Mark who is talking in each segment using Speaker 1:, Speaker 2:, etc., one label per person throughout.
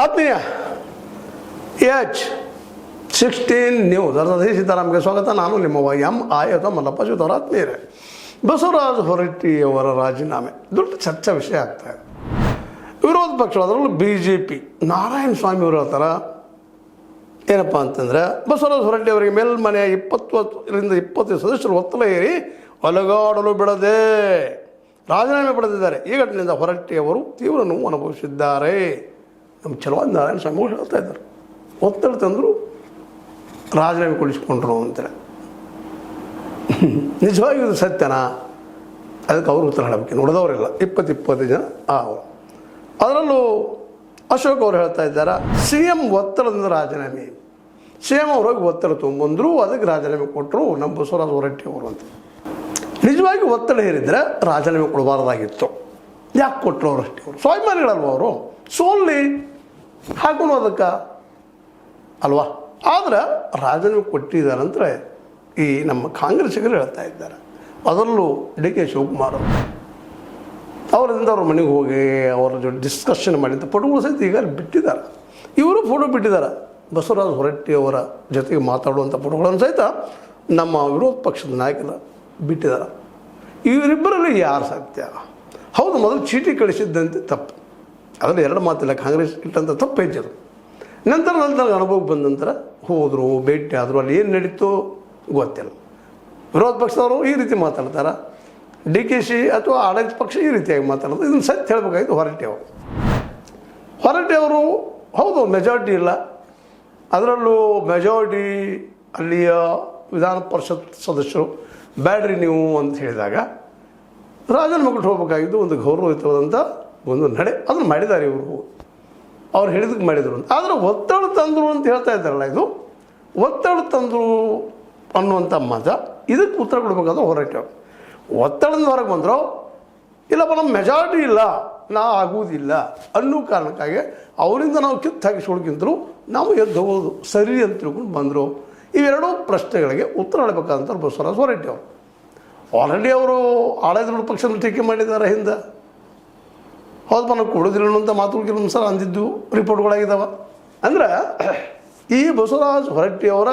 Speaker 1: ಆತ್ಮೀಯ H16 news ಅರ್ಧದೇ ಸೀತಾರಾಮ್ಗೆ ಸ್ವಾಗತ. ನಾನು ನಿಮ್ಮ ಆಯತ ಮಲ್ಲಪ್ಪ ಶಿವದವರ ಆತ್ಮೀಯರೇ. ಬಸವರಾಜ ಹೊರಟ್ಟಿಯವರ ರಾಜೀನಾಮೆ ದೊಡ್ಡ ಚರ್ಚಾ ವಿಷಯ ಆಗ್ತಾ ಇದೆ. ವಿರೋಧ ಪಕ್ಷ ಅದರಲ್ಲೂ BJP ನಾರಾಯಣ ಸ್ವಾಮಿ ಅವರು ಹೇಳ್ತಾರೆ ಏನಪ್ಪ ಅಂತಂದರೆ, ಬಸವರಾಜ ಹೊರಟ್ಟಿ ಅವರಿಗೆ ಮೇಲ್ಮನೆಯ 20 ಸದಸ್ಯರು ಒತ್ತಡ ಏರಿ ಅಲಗಾಡಲು ಬಿಡದೆ ರಾಜೀನಾಮೆ ಪಡೆದಿದ್ದಾರೆ. ಈ ಘಟನೆಯಿಂದ ಹೊರಟ್ಟಿಯವರು ತೀವ್ರ ನೋವು ಅನುಭವಿಸಿದ್ದಾರೆ. ನಮ್ಮ ಚಲವಾದ ನಾರಾಯಣ ಸ್ವಾಮಿ ಅವರು ಹೇಳ್ತಾ ಇದ್ದಾರೆ, ಒತ್ತಡ ತಂದರು ರಾಜೀನಾಮೆ ಕೊಡಿಸ್ಕೊಂಡ್ರು ಅಂತೇಳಿ. ನಿಜವಾಗಿ ಇದು ಸತ್ಯನಾ? ಅದಕ್ಕೆ ಅವರು ಉತ್ತರ ಹೇಳಬೇಕು. ನೋಡಿದವರಿಲ್ಲ, 20 ಜನ ಅವರು. ಅದರಲ್ಲೂ ಅಶೋಕ್ ಅವರು ಹೇಳ್ತಾ ಇದ್ದಾರೆ, CM ಒತ್ತಡದಿಂದ ರಾಜೀನಾಮೆ. CM ಅವ್ರಿಗೆ ಒತ್ತಡ ತೊಗೊಂಬಂದರು, ಅದಕ್ಕೆ ರಾಜೀನಾಮೆ ಕೊಟ್ಟರು ನಮ್ಮ ಬಸವರಾಜ ಹೊರಟ್ಟಿ ಅವರು ಅಂತ. ನಿಜವಾಗಿ ಒತ್ತಡ ಹೇರಿದರೆ ರಾಜೀನಾಮೆ ಕೊಡಬಾರ್ದಾಗಿತ್ತು. ಯಾಕೆ ಕೊಟ್ಟರು ಅವರಷ್ಟೇ? ಅವರು ಸ್ವಾಭಿಮಾನಿಗಳಲ್ವ, ಅವರು ಸೋಲ್ಲಿ ಹಾಕೊಂಡು ಅದಕ್ಕೆ ಅಲ್ವಾ? ಆದರೆ ರಾಜೀನಾಮೆ ಕೊಟ್ಟಿದ್ದಾರೆ ಅಂದರೆ ಈ ನಮ್ಮ ಕಾಂಗ್ರೆಸ್ಸಿಗರು ಹೇಳ್ತಾ ಇದ್ದಾರೆ. ಅದರಲ್ಲೂ DK ಶಿವಕುಮಾರ್ ಅವರಿಂದ ಅವ್ರ ಮನೆಗೆ ಹೋಗಿ ಅವರ ಜೊತೆ ಡಿಸ್ಕಷನ್ ಮಾಡಿದ್ದ ಫೋಟೋಗಳು ಸಹಿತ ಈಗ ಬಿಟ್ಟಿದ್ದಾರೆ. ಇವರು ಫೋಟೋ ಬಿಟ್ಟಿದ್ದಾರೆ, ಬಸವರಾಜ ಹೊರಟ್ಟಿ ಅವರ ಜೊತೆಗೆ ಮಾತಾಡುವಂಥ ಫೋಟೋಗಳನ್ನು ಸಹಿತ ನಮ್ಮ ವಿರೋಧ ಪಕ್ಷದ ನಾಯಕರು ಬಿಟ್ಟಿದ್ದಾರೆ. ಇವರಿಬ್ಬರಲ್ಲಿ ಯಾರು ಸತ್ಯ? ಹೌದು, ಮೊದಲು ಚೀಟಿ ಕಳಿಸಿದ್ದಂತೆ ತಪ್ಪು, ಅದರಲ್ಲಿ ಎರಡು ಮಾತಿಲ್ಲ. ಕಾಂಗ್ರೆಸ್ ಇಟ್ಟಂಥ ತಪ್ಪು ಹೆಚ್ಚದು. ನಂತರ ಅನುಭವಕ್ಕೆ ಬಂದ ನಂತರ ಹೋದರು, ಭೇಟಿ ಆದರು, ಅಲ್ಲಿ ಏನು ನಡೀತು ಗೊತ್ತಿಲ್ಲ. ವಿರೋಧ ಪಕ್ಷದವರು ಈ ರೀತಿ ಮಾತಾಡ್ತಾರೆ, DKC ಅಥವಾ ಆಡಳಿತ ಪಕ್ಷ ಈ ರೀತಿಯಾಗಿ ಮಾತಾಡೋದು. ಇದನ್ನು ಸತ್ಯ ಹೇಳಬೇಕಾಗಿತ್ತು ಹೊರಟ್ಟಿಯವರು. ಹೌದು, ಮೆಜಾರಿಟಿ ಇಲ್ಲ, ಅದರಲ್ಲೂ ಮೆಜಾರಿಟಿ ಅಲ್ಲಿಯ ವಿಧಾನ ಪರಿಷತ್ ಸದಸ್ಯರು ಬ್ಯಾಡ್ರಿ ನೀವು ಅಂತ ಹೇಳಿದಾಗ ರಾಜೀನಾಮೆ ಕೊಟ್ಟು ಹೋಗಬೇಕಾಗಿದ್ದು ಒಂದು ಗೌರವಯುತವಾದಂಥ ಒಂದು ನಡೆ. ಅದನ್ನು ಮಾಡಿದ್ದಾರೆ ಇವರು, ಅವ್ರು ಹೇಳಿದಕ್ಕೆ ಮಾಡಿದರು ಅಂತ. ಆದರೆ ಒತ್ತಡ ತಂದರು ಅಂತ ಹೇಳ್ತಾ ಇದ್ದಾರಲ್ಲ, ಇದು ಒತ್ತಡ ತಂದರು ಅನ್ನುವಂಥ ಮಜ. ಇದಕ್ಕೆ ಉತ್ತರ ಕೊಡಬೇಕಾದ್ರೆ ಹೊರಟಿಯವರು ಒತ್ತಡದಿಂದ ಹೊರಗೆ ಬಂದರು. ಇಲ್ಲಪ್ಪ ನಮ್ಮ ಮೆಜಾರಿಟಿ ಇಲ್ಲ, ನಾವು ಆಗುವುದಿಲ್ಲ ಅನ್ನೋ ಕಾರಣಕ್ಕಾಗಿ ಅವರಿಂದ ನಾವು ಕಿತ್ತಾಗಿಸ್ಕೊಳ್ಕಿಂತಲೂ ನಾವು ಎದ್ದು ಹೋಗೋದು ಸರಿ ಅಂತ ತಿಳ್ಕೊಂಡು ಬಂದರು. ಇವೆರಡೂ ಪ್ರಶ್ನೆಗಳಿಗೆ ಉತ್ತರ ಹೇಳಬೇಕಾದಂಥ ಬಸವರಾಜ ಹೊರಟ್ಟಿ ಅವರು. ಆಲ್ರೆಡಿ ಅವರು ಆಡಳಿತ ಪಕ್ಷದ ಟೀಕೆ ಮಾಡಿದ್ದಾರೆ ಹಿಂದೆ. ಹೌದಪ್ಪ, ನಾವು ಕೊಡೋದಿಲ್ಲ ಅನ್ನೋಂಥ ಮಾತುಗಳು ಕೆಲವೊಂದು ಸಲ ಅಂದಿದ್ದು ರಿಪೋರ್ಟ್ಗಳಾಗಿದ್ದಾವೆ. ಅಂದರೆ ಈ ಬಸವರಾಜ ಹೊರಟ್ಟಿಯವರ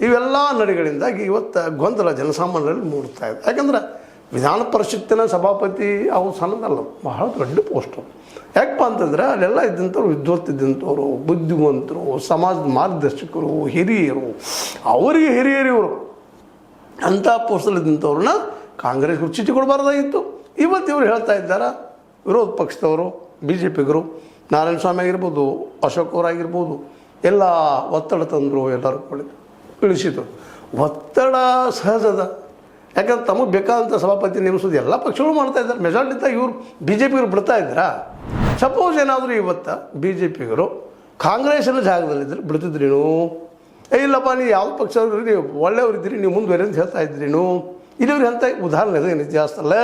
Speaker 1: ಇವೆಲ್ಲ ನಡೆಗಳಿಂದಾಗಿ ಇವತ್ತು ಗೊಂದಲ ಜನಸಾಮಾನ್ಯರಲ್ಲಿ ಮೂಡ್ತಾ ಇದೆ. ಯಾಕಂದ್ರೆ ವಿಧಾನ ಪರಿಷತ್ತಿನ ಸಭಾಪತಿ ಅವು ಸಣ್ಣದಲ್ಲ, ಬಹಳ ದೊಡ್ಡ ಪೋಸ್ಟು. ಯಾಕಪ್ಪ ಅಂತಂದರೆ ಅಲ್ಲೆಲ್ಲ ಇದ್ದಂಥವ್ರು, ವಿದ್ವತ್ತಿದ್ದಂಥವ್ರು, ಬುದ್ಧಿವಂತರು, ಸಮಾಜದ ಮಾರ್ಗದರ್ಶಕರು, ಹಿರಿಯರು, ಅವರಿಗೆ ಹಿರಿಯರು ಇವರು. ಅಂಥ ಪೋಸ್ಟಲ್ಲಿ ಇದ್ದಂಥವ್ರನ್ನ ಕಾಂಗ್ರೆಸ್ಗೆ ಚೀಟಿ ಕೊಡಬಾರ್ದಾಗಿತ್ತು. ಇವತ್ತು ಇವರು ಹೇಳ್ತಾ ಇದ್ದಾರೆ, ವಿರೋಧ ಪಕ್ಷದವರು, BJPಗರು, ನಾರಾಯಣ ಸ್ವಾಮಿ ಆಗಿರ್ಬೋದು, ಅಶೋಕ್ ಅವರಾಗಿರ್ಬೋದು, ಎಲ್ಲ ಒತ್ತಡ ತಂದರು, ಎಲ್ಲರೂ ಇಳಿಸಿದ್ರು. ಒತ್ತಡ ಸಹಜದ, ಯಾಕಂದ್ರೆ ತಮಗೆ ಬೇಕಾದಂಥ ಸಭಾಪತಿ ನೇಮಿಸೋದು ಎಲ್ಲ ಪಕ್ಷಗಳು ಮಾಡ್ತಾ ಇದ್ದಾರೆ. ಮೆಜಾರಿಟಿ ಇವರು BJPಗರು ಬಿಡ್ತಾ ಇದ್ದೀರಾ? ಸಪೋಸ್ ಏನಾದರೂ ಇವತ್ತು BJPಗರು ಕಾಂಗ್ರೆಸ್ಸಿನ ಜಾಗದಲ್ಲಿದ್ದರೆ ಬಿಡ್ತಿದ್ರೇನು? ಇಲ್ಲಪ್ಪ, ನೀವು ಯಾವ ಪಕ್ಷದವ್ರು, ನೀವು ಒಳ್ಳೆಯವ್ರಿದ್ದೀರಿ, ನೀವು ಮುಂದುವರಿ ಅಂತ ಹೇಳ್ತಾ ಇದ್ರೇನು? ಇಲ್ಲಿವ್ರಿಗೆ ಅಂತ ಉದಾಹರಣೆ ಇದೆ, ಏನು ಇತಿಹಾಸದಲ್ಲೇ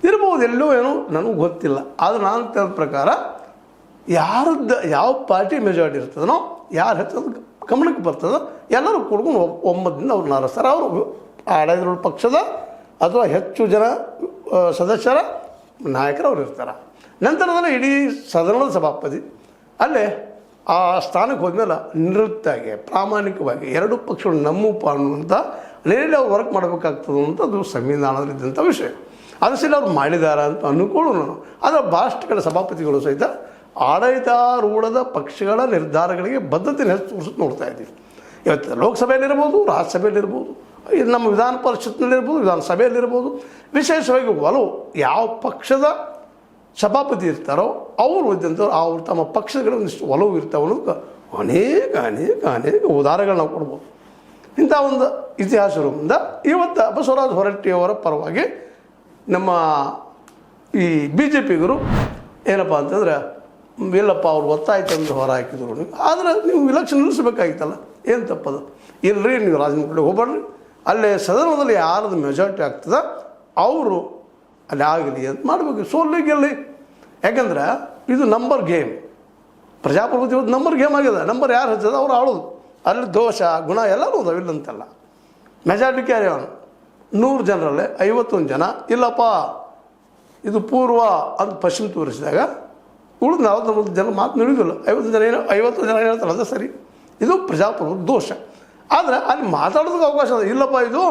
Speaker 1: ಇರ್ಬೋದು, ಎಲ್ಲೋ ಏನೋ ನನಗೆ ಗೊತ್ತಿಲ್ಲ. ಆದರೆ ನಾನು ತಿಳಿದ ಪ್ರಕಾರ ಯಾರದ್ದು ಯಾವ ಪಾರ್ಟಿ ಮೆಜಾರಿಟಿ ಇರ್ತದನೋ, ಯಾರು ಹೆಚ್ಚೋದು ಗಮನಕ್ಕೆ ಬರ್ತದೋ ಎಲ್ಲರೂ ಕೂಡ್ಕೊಂಡು ಒಮ್ಮದಿಂದ ಅವ್ರನ್ನ ಆರಿಸ್ತಾರೆ. ಅವರು ಆಡಳಿತ ಪಕ್ಷದ ಅಥವಾ ಹೆಚ್ಚು ಜನ ಸದಸ್ಯರ ನಾಯಕರು ಅವ್ರು ಇರ್ತಾರೆ. ನಂತರದಲ್ಲಿ ಇಡೀ ಸದನದ ಸಭಾಪತಿ ಅಲ್ಲೇ ಆ ಸ್ಥಾನಕ್ಕೆ ಹೋದ್ಮೇಲೆ ನಿವೃತ್ತಾಗಿ ಪ್ರಾಮಾಣಿಕವಾಗಿ ಎರಡು ಪಕ್ಷಗಳು ನಮ್ಮಪ್ಪ ಅನ್ನುವಂಥ ನೇರಳೆ ಅವ್ರು ವರ್ಕ್ ಮಾಡಬೇಕಾಗ್ತದೆ ಅನ್ನೋದು ಸಂವಿಧಾನದಲ್ಲಿದ್ದಂಥ ವಿಷಯ. ಅದರಲ್ಲಿ ಅವ್ರು ಮಾಡಿದಾರ ಅಂತ ಅನುಕೊಳ್ಳು ನಾನು. ಆದರೆ ಭಾಳಷ್ಟು ಕಡೆ ಸಭಾಪತಿಗಳು ಸಹಿತ ಆಡಳಿತಾರೂಢದ ಪಕ್ಷಗಳ ನಿರ್ಧಾರಗಳಿಗೆ ಬದ್ಧತೆ ತೋರಿಸೋದು ನೋಡ್ತಾ ಇದ್ದೀವಿ. ಇವತ್ತು ಲೋಕಸಭೆಯಲ್ಲಿರ್ಬೋದು, ರಾಜ್ಯಸಭೆಯಲ್ಲಿರ್ಬೋದು, ಇದು ನಮ್ಮ ವಿಧಾನ ಪರಿಷತ್ನಲ್ಲಿರ್ಬೋದು, ವಿಧಾನಸಭೆಯಲ್ಲಿರ್ಬೋದು, ವಿಶೇಷವಾಗಿ ಒಲವು ಯಾವ ಪಕ್ಷದ ಸಭಾಪತಿ ಇರ್ತಾರೋ ಅವರು ಇದ್ದಂಥವ್ರು ಅವ್ರು ತಮ್ಮ ಪಕ್ಷಗಳ ಒಂದಿಷ್ಟು ಒಲವು ಇರ್ತಾವೆ ಅನ್ನೋದಕ್ಕೆ ಅನೇಕ ಉದಾಹರಣೆಗಳು ನಾವು ಕೊಡ್ಬೋದು. ಇಂಥ ಒಂದು ಇತಿಹಾಸದಿಂದ ಇವತ್ತು ಬಸವರಾಜ ಹೊರಟ್ಟಿಯವರ ಪರವಾಗಿ ನಮ್ಮ ಈ BJPಗರು ಏನಪ್ಪ ಅಂತಂದರೆ, ಇಲ್ಲಪ್ಪ ಅವ್ರು ಒತ್ತಾಯ ತಂದು ಹೊರ ಹಾಕಿದ್ರು. ಆದರೆ ನೀವು ಇಲೆಕ್ಷನ್ ನಿಲ್ಲಿಸಬೇಕಾಗಿತ್ತಲ್ಲ, ಏನು ತಪ್ಪದು? ಇಲ್ಲರಿ, ನೀವು ರಾಜೀನಾಮೆ ಕೊಡಿ, ಹೋಗ್ಬೇಡ್ರಿ, ಅಲ್ಲೇ ಸದನದಲ್ಲಿ ಯಾರದು ಮೆಜಾರಿಟಿ ಆಗ್ತದೆ ಅವರು ಅಲ್ಲಿ ಆಗಲಿ ಅಂತ ಮಾಡಬೇಕು. ಸೋಲ್ಲಿ ಗೆಲ್ಲಿ, ಯಾಕಂದ್ರೆ ಇದು ನಂಬರ್ ಗೇಮ್. ಪ್ರಜಾಪ್ರಭುತ್ವ ಇವತ್ತು ನಂಬರ್ ಗೇಮ್ ಆಗಿದೆ. ನಂಬರ್ ಯಾರು ಹಚ್ಚದ ಅವ್ರು ಆಡೋದು. ಅಲ್ಲಿ ದೋಷ ಗುಣ ಎಲ್ಲರೂ ಅದಾವಿಲ್ಲಂತಲ್ಲ. ಮೆಜಾರಿಟಿ ಕ್ಯಾರಿ ಅವನು 100 ಜನರಲ್ಲೇ 51 ಜನ ಇಲ್ಲಪ್ಪ ಇದು ಪೂರ್ವ ಅಂತ ಪಶ್ಚಿಮ ತೋರಿಸಿದಾಗ ಉಳಿದು 49 ಜನ ಮಾತು ನುಡಿದಿಲ್ಲ. 50 ಜನ ಹೇಳ್ತಾರೆ, ಅದೇ ಸರಿ, ಇದು ಪ್ರಜಾಪ್ರಭುತ್ವ ದೋಷ. ಆದರೆ ಅಲ್ಲಿ ಮಾತಾಡೋದಕ್ಕೆ ಅವಕಾಶ ಇದೆ. ಇಲ್ಲಪ್ಪ ಇದು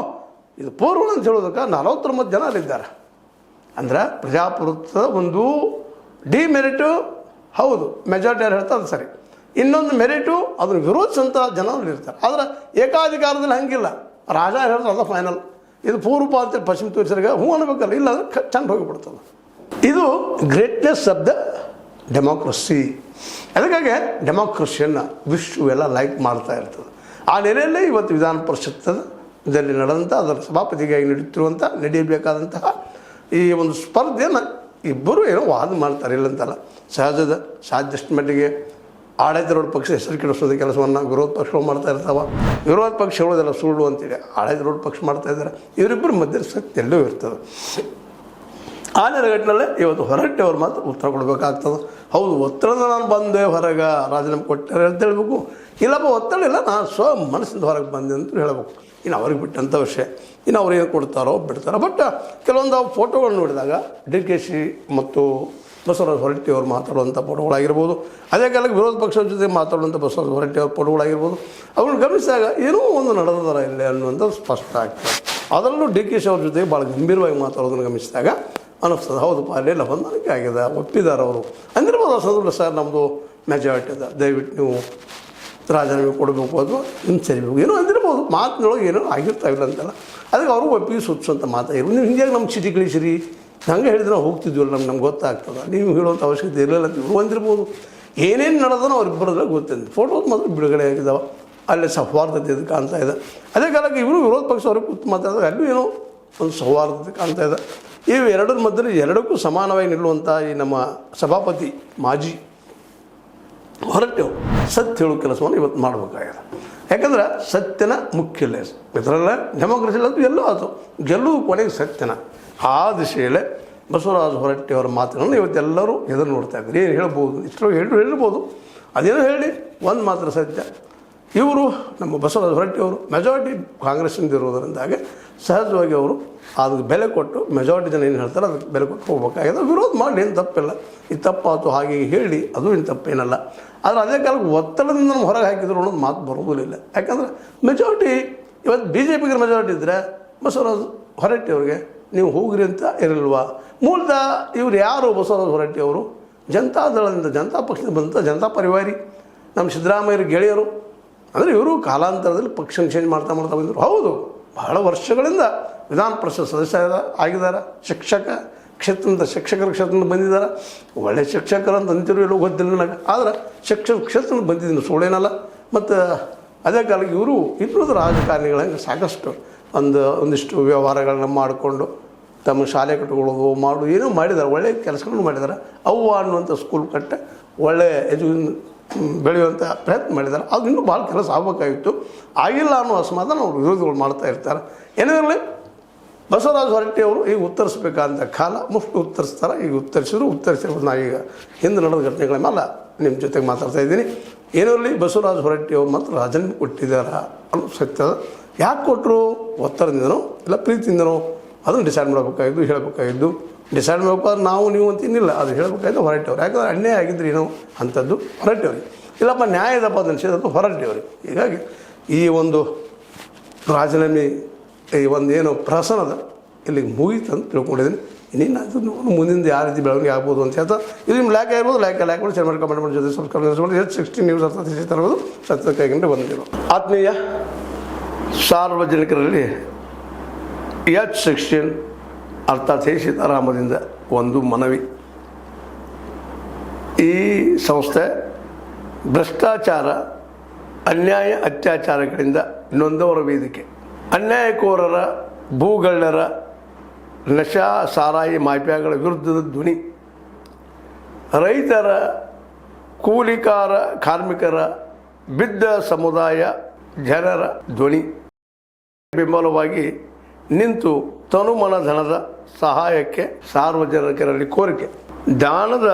Speaker 1: ಪೂರ್ವ ಅಂತ ಹೇಳೋದಕ್ಕೆ 49 ಜನ ಅಲ್ಲಿದ್ದಾರೆ. ಅಂದ್ರೆ ಪ್ರಜಾಪ್ರಭುತ್ವದ ಒಂದು ಡಿಮೆರಿಟು ಹೌದು, ಮೆಜಾರಿಟಿ ಯಾರು ಹೇಳ್ತಾರೆ ಅದು ಸರಿ. ಇನ್ನೊಂದು ಮೆರಿಟು ಅದನ್ನು ವಿರೋಧಿಸಂಥ ಜನ ಇರ್ತಾರೆ. ಆದರೆ ಏಕಾಧಿಕಾರದಲ್ಲಿ ಹಂಗಿಲ್ಲ, ರಾಜ ಹೇಳ್ತಾರೆ ಅದು ಫೈನಲ್. ಇದು ಪೂರ್ವ ಅಂತ ಪಶ್ಚಿಮ ತೋರಿಸಿದಾಗ ಹ್ಞೂ ಅನ್ಬೇಕಲ್ಲ, ಇಲ್ಲ ಅಂದರೆ ಚಂದ ಹೋಗಿಬಿಡ್ತದೆ. ಇದು ಗ್ರೇಟ್ನೆಸ್ ಆಫ್ ದ ಡೆಮೋಕ್ರಸಿ. ಅದಕ್ಕಾಗಿ ಡೆಮೋಕ್ರಸಿಯನ್ನು ವಿಶ್ವವೆಲ್ಲ ಲೈಕ್ ಮಾಡ್ತಾ ಇರ್ತದೆ. ಆ ನೆಲೆಯಲ್ಲೇ ಇವತ್ತು ವಿಧಾನ ಪರಿಷತ್ತಲ್ಲಿ ನಡೆದಂಥ ಅದರ ಸಭಾಪತಿಗಾಗಿ ನಡೆಯಬೇಕಾದಂತಹ ಈ ಒಂದು ಸ್ಪರ್ಧೆಯನ್ನು ಇಬ್ಬರು ಏನೋ ವಾದ ಮಾಡ್ತಾರೆ, ಇಲ್ಲಂತಲ್ಲ. ಸಾಧ್ಯಷ್ಟು ಮಟ್ಟಿಗೆ ಆಡಳಿತಾರೂಢ ಪಕ್ಷ ಹೆಸರು ಕೆಡಿಸೋದು ಕೆಲಸವನ್ನು ವಿರೋಧ ಪಕ್ಷಗಳು ಮಾಡ್ತಾ ಇರ್ತಾವೆ. ವಿರೋಧ ಪಕ್ಷ ಹೇಳೋದೆಲ್ಲ ಸುಳ್ಳು ಅಂತೇಳಿ ಆಡಳಿತಾರೂಢ ಪಕ್ಷ ಮಾಡ್ತಾ ಇದ್ದಾರೆ. ಇವರಿಬ್ಬರು ಮಧ್ಯೆ ಸತ್ಯ ಎಲ್ಲೂ ಇರ್ತದೆ. ಆ ನೆಲೆಗಟ್ಟಿನಲ್ಲೇ ಇವತ್ತು ಹೊರಟ್ಟಿ ಅವ್ರು ಮಾತ್ರ ಉತ್ತರ ಕೊಡಬೇಕಾಗ್ತದೆ. ಹೌದು, ಒತ್ತಡದ ನಾನು ಬಂದೆ ಹೊರಗೆ, ರಾಜೀನಾಮೆ ಕೊಟ್ಟರೆ ಅಂತ ಹೇಳ್ಬೇಕು. ಇಲ್ಲಪ್ಪ ಒತ್ತಡ ಇಲ್ಲ, ನಾನು ಮನಸ್ಸಿಂದ ಹೊರಗೆ ಬಂದೆ ಅಂತ ಹೇಳಬೇಕು. ಇನ್ನು ಅವ್ರಿಗೆ ಬಿಟ್ಟಂಥ ವಿಷಯ. ಇನ್ನು ಅವ್ರು ಏನು ಕೊಡ್ತಾರೋ ಬಿಡ್ತಾರೋ. ಬಟ್ ಕೆಲವೊಂದು ಫೋಟೋಗಳು ನೋಡಿದಾಗ DK ಮತ್ತು ಬಸವರಾಜ ಹೊರಟ್ಟಿ ಅವರು ಮಾತಾಡುವಂಥ ಫೋಟೋಗಳಾಗಿರ್ಬೋದು, ಅದೇ ಕಾಲಕ್ಕೆ ವಿರೋಧ ಪಕ್ಷದ ಜೊತೆ ಮಾತಾಡುವಂಥ ಬಸವರಾಜ ಹೊರಟ್ಟಿ ಅವ್ರ ಫೋಟೋಗಳಾಗಿರ್ಬೋದು, ಅವ್ರನ್ನ ಗಮನಿಸಿದಾಗ ಏನೋ ಒಂದು ನಡೆದದಾರ ಇಲ್ಲೇ ಅನ್ನುವಂಥದ್ದು ಸ್ಪಷ್ಟ ಆಗ್ತದೆ. ಅದರಲ್ಲೂ DK ಅವ್ರ ಜೊತೆಗೆ ಭಾಳ ಗಂಭೀರವಾಗಿ ಮಾತಾಡೋದನ್ನು ಗಮನಿಸಿದಾಗ ಅನ್ನಿಸ್ತದೆ, ಹೌದು ಅಲ್ಲೆಲ್ಲ ಹೊಂದಾಣಿಕೆ ಆಗಿದೆ, ಒಪ್ಪಿದ್ದಾರೆ ಅವರು ಅಂದಿರ್ಬೋದು. ಆ ಸಂದರ್ಭ ಸರ್ ನಮ್ಮದು ಮೆಜಾರಿಟಿ ಅದ, ದಯವಿಟ್ಟು ನೀವು ರಾಜೀನಾಮೆ ಕೊಡಬೇಕು ಅಥವಾ ಹಿಂಸರಿಬೇಕು ಏನೋ ಅಂದಿರ್ಬೋದು. ಮಾತಿನೊಳಗೆ ಏನೋ ಆಗಿರ್ತಾವಿಲ್ಲ ಅಂತಲ್ಲ. ಅದಕ್ಕೆ ಅವರು ಒಪ್ಪಿಗೆ ಸೂಚಿಸುವಂಥ ಮಾತಾಗಿರ್ಬೋದು. ನೀವು ಹಿಂಗೆ ನಮ್ಮ ಚೀಟಿ ಕಳಿಸಿರಿ, ಹಂಗೆ ಹೇಳಿದ್ರೆ ನಾವು ಹೋಗ್ತಿದ್ವಲ್ಲ, ನಮ್ಗೆ ಗೊತ್ತಾಗ್ತದೆ, ನೀವು ಹೇಳುವಂಥ ಅವಶ್ಯಕತೆ ಇರಲಿಲ್ಲ ಅಂತ ಇವರು ಅಂದಿರ್ಬೋದು. ಏನೇನು ನಡೆದನೋ ಅವ್ರಿಬ್ಬರದಾಗ ಗೊತ್ತಿದೆ. ಫೋಟೋಸ್ ಮಾತ್ರ ಬಿಡುಗಡೆ ಆಗಿದ್ದಾವೆ, ಅಲ್ಲೇ ಸೌಹಾರ್ದತೆ ಇದು ಕಾಣ್ತಾ ಇದೆ. ಅದೇ ಕಾಲಕ್ಕೆ ಇವರು ವಿರೋಧ ಪಕ್ಷ ಅವ್ರಿಗೆ ಕೂತು ಮಾತಾಡಿದ್ರೆ ಅಲ್ಲೂ ಏನೋ ಒಂದು ಸೌಹಾರ್ದತೆ ಕಾಣ್ತಾ ಇದೆ. ಇವು ಎರಡರ ಮಧ್ಯದಲ್ಲಿ ಎರಡಕ್ಕೂ ಸಮಾನವಾಗಿ ನಿಲ್ಲುವಂಥ ಈ ನಮ್ಮ ಸಭಾಪತಿ ಮಾಜಿ ಹೊರಟ್ಟಿ ಸತ್ಯ ಹೇಳೋ ಕೆಲಸವನ್ನು ಇವತ್ತು ಮಾಡಬೇಕಾಗಿದೆ. ಯಾಕಂದ್ರೆ ಸತ್ಯನ ಮುಖ್ಯ ಇಲ್ಲ ಇದರಲ್ಲ. ಡೆಮೋಕ್ರಸಿ ಅದು ಎಲ್ಲೋ ಆಯಿತು, ಗೆಲ್ಲುವುದು ಕೊನೆಗೆ ಸತ್ಯನ. ಆ ದಿಶೆಯಲ್ಲೇ ಬಸವರಾಜ ಹೊರಟ್ಟಿ ಅವರ ಮಾತುಗಳನ್ನು ಇವತ್ತೆಲ್ಲರೂ ಎದುರು ನೋಡ್ತಾ ಇದ್ದಾರೆ. ಏನು ಹೇಳ್ಬೋದು, ಇಷ್ಟರೊಳಗೆ ಹೇಳ್ಬೋದು, ಅದೇನೋ ಹೇಳಿ ಒಂದು ಮಾತ್ರ ಸತ್ಯ. ಇವರು ನಮ್ಮ ಬಸವರಾಜ ಹೊರಟ್ಟಿ ಅವರು ಮೆಜಾರಿಟಿ ಕಾಂಗ್ರೆಸ್ಸಿಂದ ಇರೋದರಿಂದಾಗೆ ಸಹಜವಾಗಿ ಅವರು ಅದಕ್ಕೆ ಬೆಲೆ ಕೊಟ್ಟು, ಮೆಜಾರಿಟಿ ಜನ ಏನು ಹೇಳ್ತಾರೆ ಅದಕ್ಕೆ ಬೆಲೆ ಕೊಟ್ಟು ಹೋಗ್ಬೇಕಾಗಿದೆ. ವಿರೋಧ ಮಾಡಿ ಏನು ತಪ್ಪಿಲ್ಲ, ಇದು ತಪ್ಪಾಯ್ತು ಹಾಗೆ ಹೇಳಿ ಅದು ಏನು ತಪ್ಪೇನಲ್ಲ. ಆದರೆ ಅದೇ ಕಾಲಕ್ಕೆ ಒತ್ತಡದಿಂದ ನಮ್ಮ ಹೊರಗೆ ಹಾಕಿದ್ರು ಅನ್ನೋದು ಮಾತು ಬರೋದಿಲ್ಲ. ಯಾಕಂದರೆ ಮೆಜಾರಿಟಿ ಇವತ್ತು BJPಗೆ ಮೆಜಾರಿಟಿ ಇದ್ದರೆ ಬಸವರಾಜ ಹೊರಟ್ಟಿ ಅವ್ರಿಗೆ ನೀವು ಹೋಗ್ರಿ ಅಂತ ಇರಲ್ವಾ? ಮೂಲತಃ ಇವ್ರು ಯಾರು? ಬಸವರಾಜ ಹೊರಟ್ಟಿ ಅವರು ಜನತಾದಳದಿಂದ, ಜನತಾ ಪಕ್ಷದಿಂದ ಬಂದಂಥ ಜನತಾ ಪರಿವಾರಿ, ನಮ್ಮ ಸಿದ್ದರಾಮಯ್ಯರ ಗೆಳೆಯರು. ಅಂದರೆ ಇವರು ಕಾಲಾಂತರದಲ್ಲಿ ಪಕ್ಷ ಚೇಂಜ್ ಮಾಡ್ತಾ ಬಂದರು. ಹೌದು, ಬಹಳ ವರ್ಷಗಳಿಂದ ವಿಧಾನ ಪರಿಷತ್ ಸದಸ್ಯ ಆಗಿದ್ದಾರೆ. ಶಿಕ್ಷಕರ ಕ್ಷೇತ್ರದಿಂದ ಬಂದಿದ್ದಾರೆ. ಒಳ್ಳೆಯ ಶಿಕ್ಷಕರಂತ ಅಂತಿರು ಎಲ್ಲೋ ಗೊತ್ತಿಲ್ಲ ನನಗೆ, ಆದರೆ ಶಿಕ್ಷಕ ಕ್ಷೇತ್ರದಿಂದ ಬಂದಿದ್ದೀನಿ, ಸುಳ್ಳೇನಲ್ಲ. ಮತ್ತು ಅದೇ ಕಾಲಕ್ಕೆ ಇವರು ಇನ್ನೊಂದು ರಾಜಕಾರಣಿಗಳಂಗೆ ಸಾಕಷ್ಟು ಒಂದಿಷ್ಟು ವ್ಯವಹಾರಗಳನ್ನ ಮಾಡಿಕೊಂಡು ತಮ್ಮ ಶಾಲೆ ಕಟ್ಕೊಳ್ಳೋದು ಏನೋ ಮಾಡಿದ್ದಾರೆ, ಒಳ್ಳೆಯ ಕೆಲಸಗಳನ್ನು ಮಾಡಿದ್ದಾರೆ. ಅವ್ವ ಅನ್ನುವಂಥ ಸ್ಕೂಲ್ ಕಟ್ಟೆ ಒಳ್ಳೆಯ ಬೆಳೆಯುವಂಥ ಪ್ರಯತ್ನ ಮಾಡಿದ್ದಾರೆ. ಅದು ಇನ್ನೂ ಭಾಳ ಕೆಲಸ ಆಗಬೇಕಾಗಿತ್ತು, ಆಗಿಲ್ಲ ಅನ್ನೋ ಅಸಮಾಧಾನ ಅವರು ವಿರೋಧಿಗಳು ಮಾಡ್ತಾ ಇರ್ತಾರೆ. ಏನಿರಲಿ, ಬಸವರಾಜ ಹೊರಟ್ಟಿ ಅವರು ಈಗ ಉತ್ತರಿಸಬೇಕಂತ ಕಾಲ ಮುಫ್ತಿ ಉತ್ತರಿಸ್ತಾರೆ. ಈಗ ಉತ್ತರಿಸಿರ್ಬೋದು. ನಾ ಈಗ ಹಿಂದೆ ನಡೆದ ಘಟನೆಗಳ ಮೇಲೆ ನಿಮ್ಮ ಜೊತೆಗೆ ಮಾತಾಡ್ತಾ ಇದ್ದೀನಿ. ಏನಿರಲಿ, ಬಸವರಾಜ ಹೊರಟ್ಟಿ ಅವರು ಮಾತ್ರ ರಾಜೀನಾಮೆ ಕೊಟ್ಟಿದ್ದಾರೆ ಅನ್ನೋ ಸತ್ಯ. ಯಾಕೆ ಕೊಟ್ಟರು? ಒತ್ತಡದಿಂದನೋ ಇಲ್ಲ ಪ್ರೀತಿಯಿಂದನೋ ಅದನ್ನು ಡಿಸೈಡ್ ಮಾಡಬೇಕಾಗಿದ್ದು, ಹೇಳಬೇಕಾಗಿದ್ದು. ಡಿಸೈಡ್ ಮಾಡಬೇಕಾದ್ರೆ ನಾವು ನೀವು ಅಂತಿನ್ನಿಲ್ಲ, ಅದು ಹೇಳಬೇಕಾಯ್ತು ಹೊರಟ್ಟಿ ಅವ್ರು. ಯಾಕಂದರೆ ಅನ್ಯಾಯ ಆಗಿದ್ದರೆ ಏನೋ ಅಂಥದ್ದು ಹೊರಟ್ಟಿ ಅವ್ರಿಗೆ. ಇಲ್ಲಪ್ಪ ನ್ಯಾಯ ಇದಪ್ಪ ಅಂತ ಅನಿಸಿದ್ದು ಹೊರಟ್ಟಿ ಅವ್ರಿಗೆ. ಹೀಗಾಗಿ ಈ ಒಂದು ರಾಜೀನಾಮೆ ಈ ಒಂದು ಏನು ಪ್ರಹಸನದ ಇಲ್ಲಿಗೆ ಮುಗೀತು ಅಂತ ತಿಳ್ಕೊಂಡಿದ್ದೀನಿ. ಇನ್ನೇನು ಅದು ಮುಂದಿನ ಯಾವ ರೀತಿ ಬೆಳವಣಿಗೆ ಆಗ್ಬೋದು ಅಂತ ಹೇಳ್ತಾ, ಇದು ನಿಮ್ಮ ಲೈಕ್ ಆಗಿರ್ಬೋದು. ಲೈಕ್ ಮಾಡಿ ಶೇರ್ ಮಾಡಿ ಕಮೆಂಟ್ ಮಾಡಿ ಜೊತೆ ಸಬ್ಸ್ಕ್ರೈಬ್ ಮಾಡಿಸ್ಕೊಂಡು H16 ನ್ಯೂಸ್ ಅರ್ಥ ತರುವುದು ಸತ್ಯಕ್ಕಾಗಿ ಬಂದಿರೋ ಆತ್ಮೀಯ ಸಾರ್ವಜನಿಕರಲ್ಲಿ H16 ಅರ್ಥಾತ್ ಸೀತಾರಾಮದಿಂದ ಒಂದು ಮನವಿ. ಈ ಸಂಸ್ಥೆ ಭ್ರಷ್ಟಾಚಾರ, ಅನ್ಯಾಯ, ಅತ್ಯಾಚಾರಗಳಿಂದ ನೊಂದವರ ವೇದಿಕೆ. ಅನ್ಯಾಯಕೋರರ, ಭೂಗಳ್ಳರ, ನಶಾ ಸಾರಾಯಿ ಮಾಫಿಯಾಗಳ ವಿರುದ್ಧದ ಧ್ವನಿ. ರೈತರ, ಕೂಲಿಕಾರ, ಕಾರ್ಮಿಕರ, ಬಿದ್ದ ಸಮುದಾಯ ಜನರ ಧ್ವನಿ. ಬೆಂಬಲವಾಗಿ ನಿಂತು ತನುಮನ ಧನದ ಸಹಾಯಕ್ಕೆ ಸಾರ್ವಜನಿಕರಲ್ಲಿ ಕೋರಿಕೆ. ದಾನದ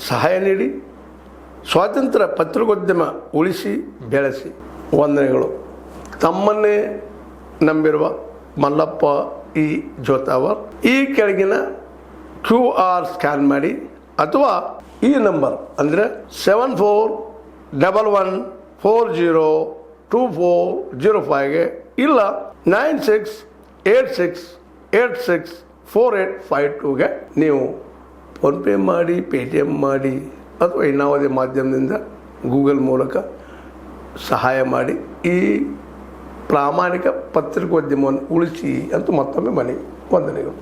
Speaker 1: ಸಹಾಯ ನೀಡಿ ಸ್ವಾತಂತ್ರ್ಯ ಪತ್ರಿಕೋದ್ಯಮ ಉಳಿಸಿ ಬೆಳೆಸಿ. ವಂದನೆಗಳು. ತಮ್ಮನ್ನೇ ನಂಬಿರುವ ಮಲ್ಲಪ್ಪ ಇ ಜೋತಾವರ್. ಈ ಕೆಳಗಿನ QR ಸ್ಕ್ಯಾನ್ ಮಾಡಿ ಅಥವಾ ಈ ನಂಬರ್ ಅಂದರೆ 7411402405ಗೆ ಇಲ್ಲ 9686864852ಗೆ ನೀವು ಫೋನ್ಪೇ ಮಾಡಿ, ಪೇಟಿಎಮ್ ಮಾಡಿ ಅಥವಾ ಇನ್ನಾವುದೇ ಮಾಧ್ಯಮದಿಂದ ಗೂಗಲ್ ಮೂಲಕ ಸಹಾಯ ಮಾಡಿ ಈ ಪ್ರಾಮಾಣಿಕ ಪತ್ರಿಕೋದ್ಯಮವನ್ನು ಉಳಿಸಿ ಅಂತ ಮತ್ತೊಮ್ಮೆ ಮನವಿ. ವಂದನೆಗಳು.